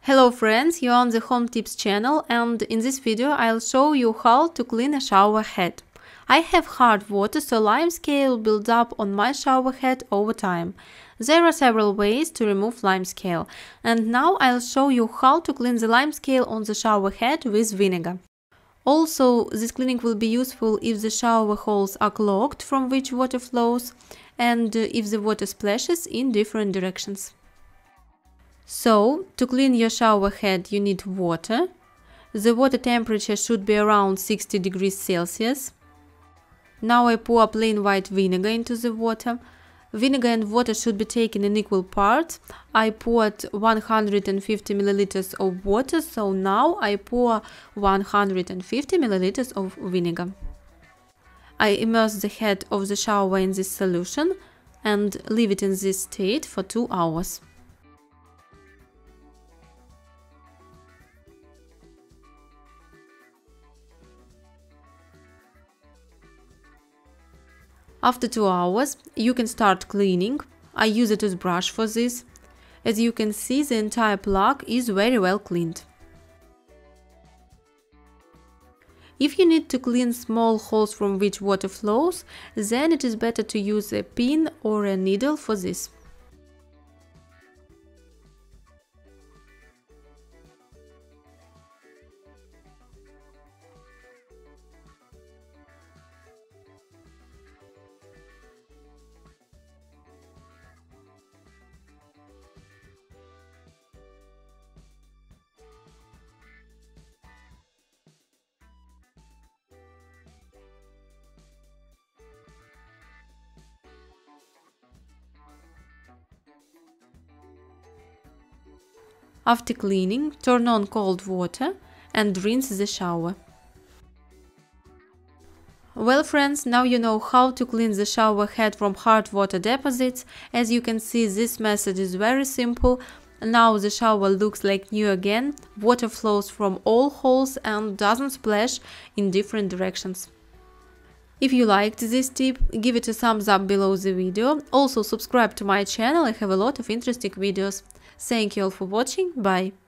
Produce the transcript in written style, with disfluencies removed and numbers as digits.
Hello friends, you're on the Home Tips channel, and in this video I'll show you how to clean a shower head. I have hard water, so limescale builds up on my shower head over time. There are several ways to remove limescale, and now I'll show you how to clean the limescale on the shower head with vinegar. Also, this cleaning will be useful if the shower holes are clogged from which water flows, and if the water splashes in different directions. So, to clean your shower head you need water. The water temperature should be around 60 degrees Celsius. Now I pour plain white vinegar into the water. Vinegar and water should be taken in equal parts. I poured 150 milliliters of water, so now I pour 150 milliliters of vinegar. I immerse the head of the shower in this solution and leave it in this state for 2 hours. After 2 hours, you can start cleaning. I use a toothbrush for this. As you can see, the entire plaque is very well cleaned. If you need to clean small holes from which water flows, then it is better to use a pin or a needle for this. After cleaning, turn on cold water and rinse the shower. Well friends, now you know how to clean the shower head from hard water deposits. As you can see, this method is very simple. Now the shower looks like new again, water flows from all holes and doesn't splash in different directions. If you liked this tip, give it a thumbs up below the video. Also subscribe to my channel, I have a lot of interesting videos. Thank you all for watching, bye!